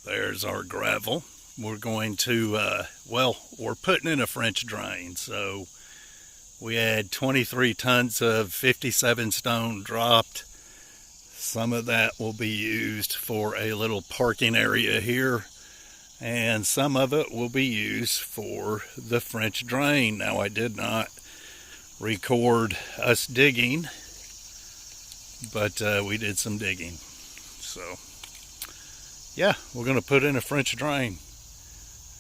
There's our gravel. We're going to, we're putting in a French drain. So we had 23 tons of 57 stone dropped. Some of that will be used for a little parking area here, and some of it will be used for the French drain. Now, I did not record us digging, but we did some digging. So, yeah, we're going to put in a French drain.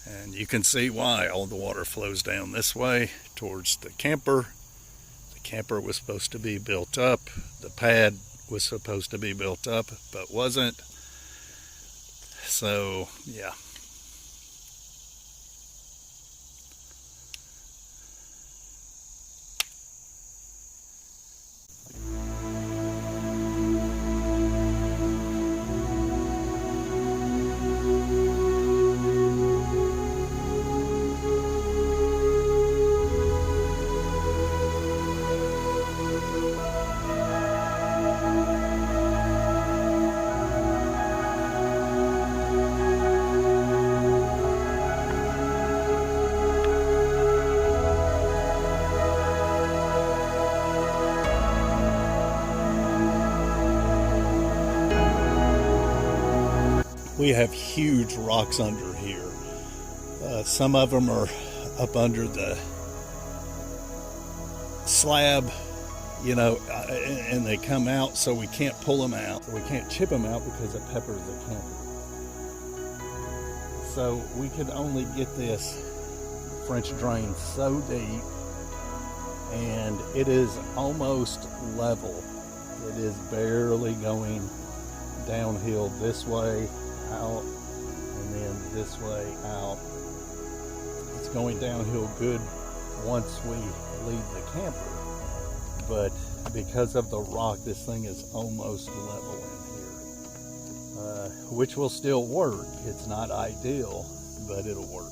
And you can see why. All the water flows down this way towards the camper. The camper was supposed to be built up. The pad was supposed to be built up, but wasn't. So, yeah. We have huge rocks under here. Some of them are up under the slab, and they come out, so we can't pull them out. We can't chip them out because it peppers the camper. So we could only get this French drain so deep, and it is almost level. It is barely going downhill this way, out, and then this way out. It's going downhill good once we leave the camper, but because of the rock, this thing is almost level in here, which will still work. It's not ideal, but it'll work.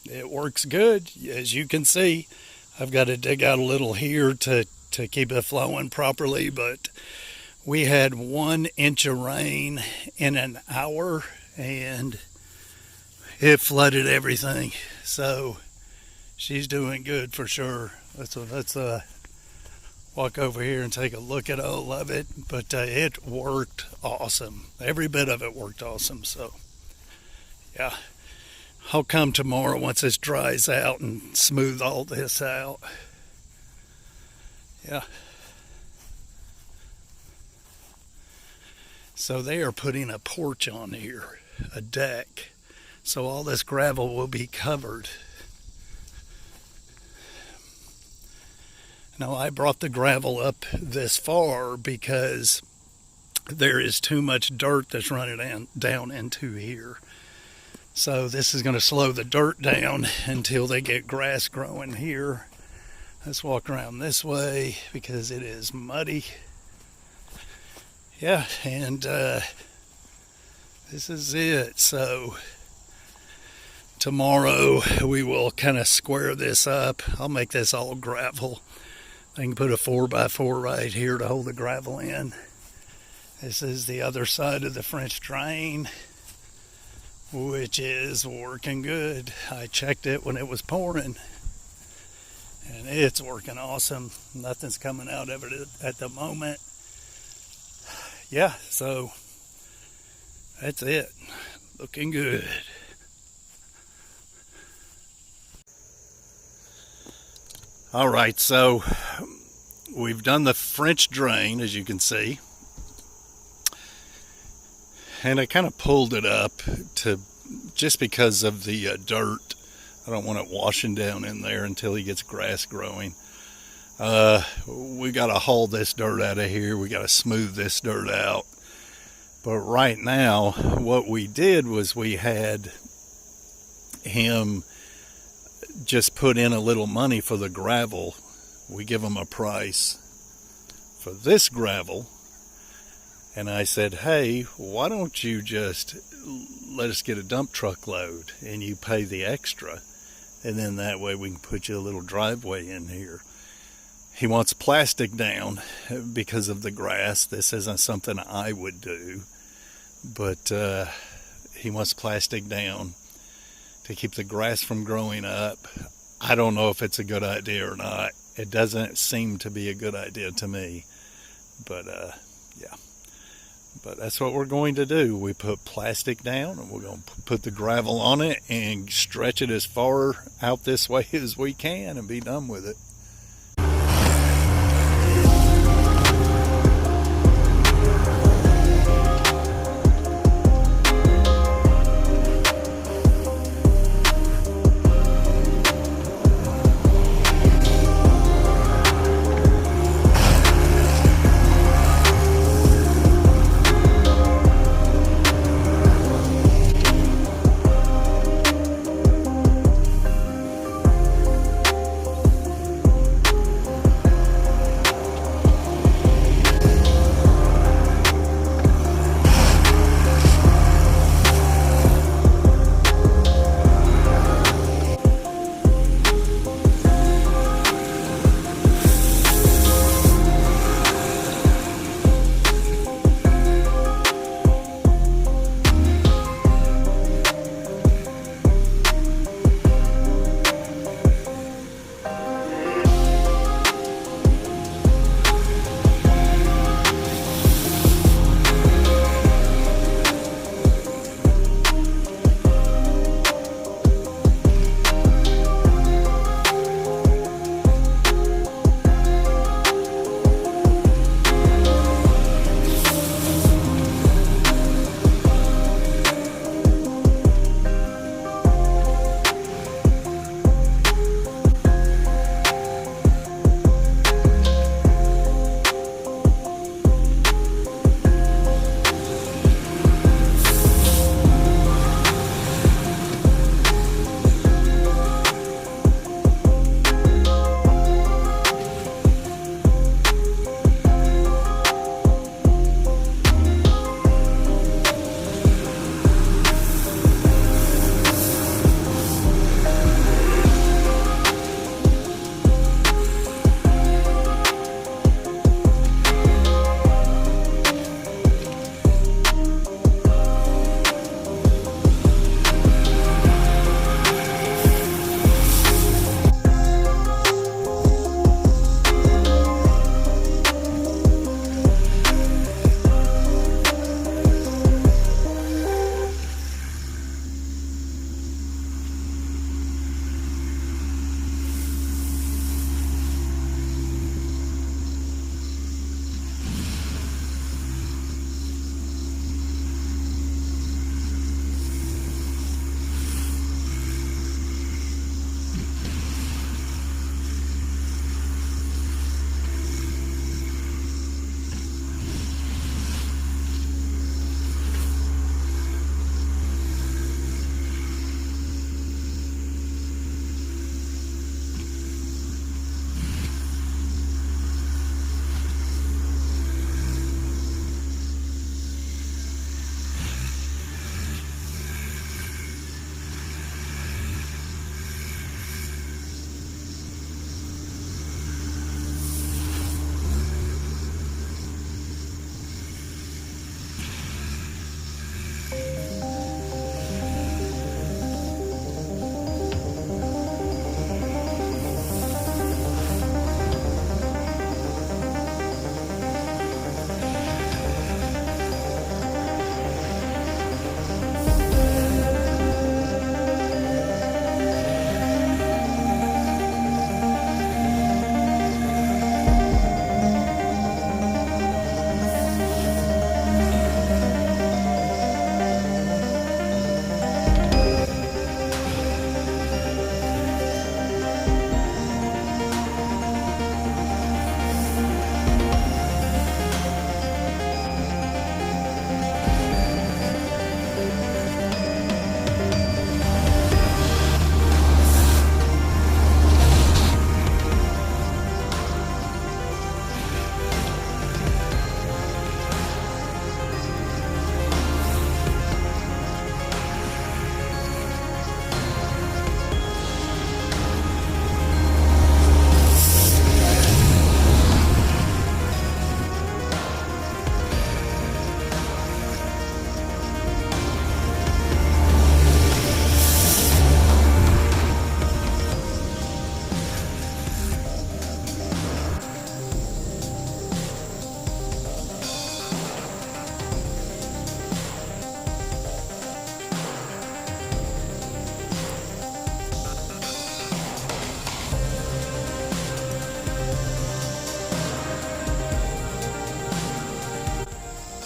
it works good. As you can see, I've got to dig out a little here to keep it flowing properly, but we had 1 inch of rain in an hour and it flooded everything. So she's doing good for sure. Let's walk over here and take a look at all of it. But it worked awesome. Every bit of it worked awesome. So yeah, I'll come tomorrow once this dries out and smooth all this out. Yeah. So they are putting a porch on here, a deck. So all this gravel will be covered. Now I brought the gravel up this far because there is too much dirt that's running down into here. So this is going to slow the dirt down until they get grass growing here. Let's walk around this way because it is muddy. Yeah, and this is it. So tomorrow we will kind of square this up. I'll make this all gravel. I can put a 4x4 right here to hold the gravel in. This is the other side of the French drain, which is working good. I checked it when it was pouring, and it's working awesome. Nothing's coming out of it at the moment. Yeah, so that's it. Looking good. All right, so we've done the French drain, as you can see. And I kind of pulled it up to just because of the dirt. I don't want it washing down in there until he gets grass growing. We got to haul this dirt out of here. We got to smooth this dirt out. But right now, what we did was we had him just put in a little money for the gravel. We give him a price for this gravel. And I said, hey, why don't you just let us get a dump truck load and you pay the extra. And then that way we can put you a little driveway in here. He wants plastic down because of the grass. This isn't something I would do. But he wants plastic down to keep the grass from growing up. I don't know if it's a good idea or not. It doesn't seem to be a good idea to me. But yeah. But that's what we're going to do. We put plastic down and we're going to put the gravel on it and stretch it as far out this way as we can and be done with it.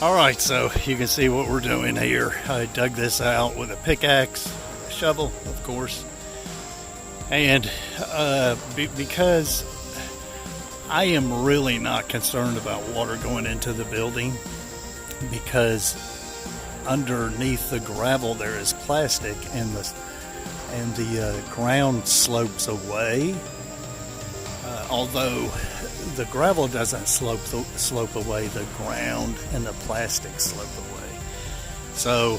Alright, so you can see what we're doing here. I dug this out with a pickaxe, a shovel, of course. And because I am really not concerned about water going into the building, because underneath the gravel there is plastic, and the ground slopes away. Although the gravel doesn't slope away, the ground and the plastic slope away. So,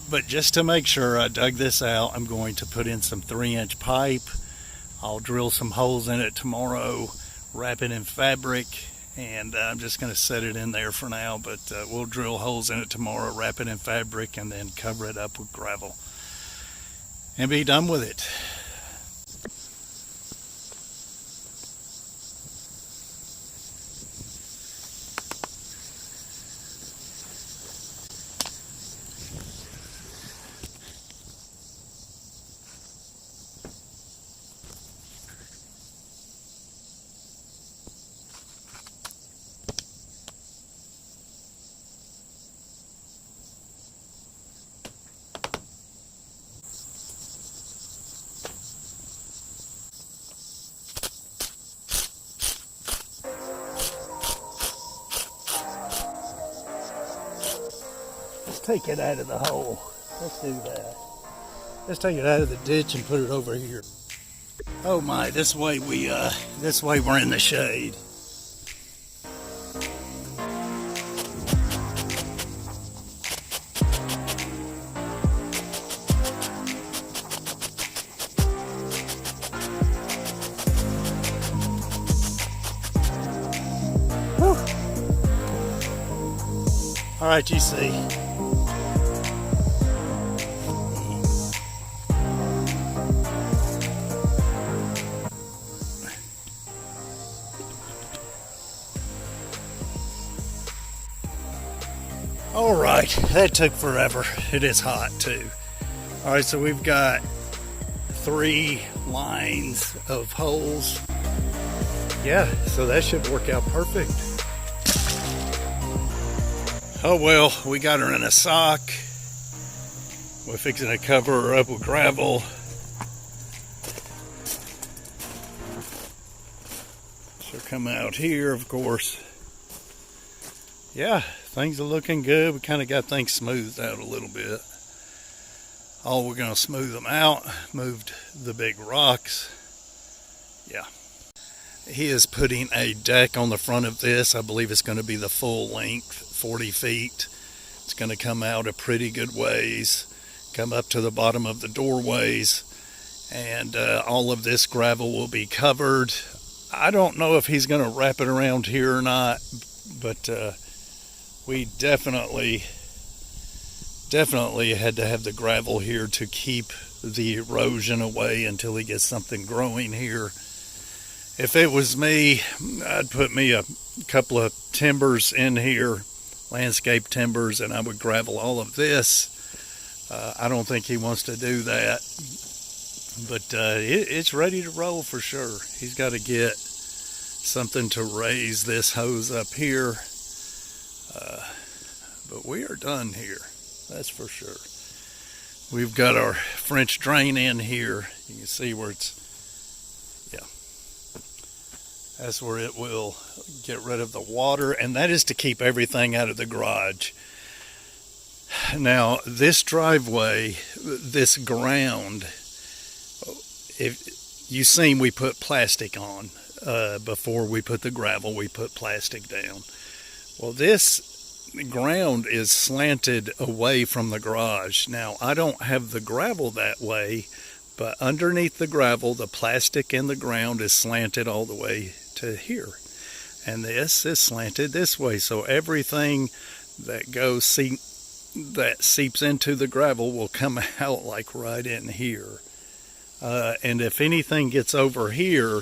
but just to make sure, I dug this out. I'm going to put in some 3-inch pipe. I'll drill some holes in it tomorrow, wrap it in fabric, and I'm just going to set it in there for now. But we'll drill holes in it tomorrow, wrap it in fabric, and then cover it up with gravel and be done with it. Take it out of the hole. Let's do that. Let's take it out of the ditch and put it over here. Oh my, this way we're in the shade. Whew. All right, you see. All right, that took forever. It is hot too. All right, so we've got 3 lines of holes. Yeah, so that should work out perfect. Oh well, we got her in a sock. We're fixing to cover her up with gravel. She'll come out here, of course. Yeah, things are looking good. We kind of got things smoothed out a little bit. Oh, we're going to smooth them out. Moved the big rocks. Yeah. He is putting a deck on the front of this. I believe it's going to be the full length, 40 feet. It's going to come out a pretty good ways, come up to the bottom of the doorways, and all of this gravel will be covered. I don't know if he's going to wrap it around here or not, but we definitely had to have the gravel here to keep the erosion away until he gets something growing here. If it was me, I'd put me a couple of timbers in here, landscape timbers, and I would gravel all of this. I don't think he wants to do that, but it's ready to roll for sure. He's got to get something to raise this hose up here. But we are done here, that's for sure. We've got our French drain in here. You can see where it's, yeah, that's where it will get rid of the water, and that is to keep everything out of the garage. Now, this driveway, this ground, if you've seen, we put plastic on. Before we put the gravel, we put plastic down. Well, this ground is slanted away from the garage. Now, I don't have the gravel that way, but underneath the gravel, the plastic in the ground is slanted all the way to here. And this is slanted this way, so everything that that seeps into the gravel will come out like right in here. And if anything gets over here,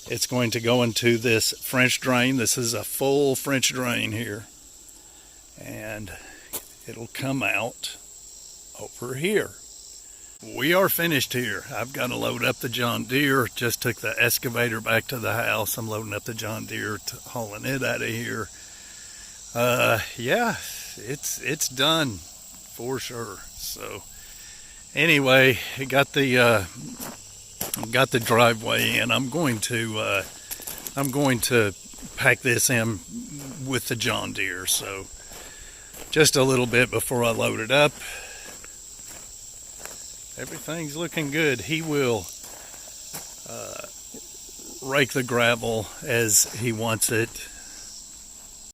it's going to go into this French drain. This is a full French drain here. And it'll come out over here. We are finished here. I've got to load up the John Deere. Just took the excavator back to the house. I'm loading up the John Deere, hauling it out of here. Yeah, it's done for sure. So anyway, I got the driveway in. I'm going to pack this in with the John Deere. So just a little bit before I load it up. Everything's looking good. He will rake the gravel as he wants it.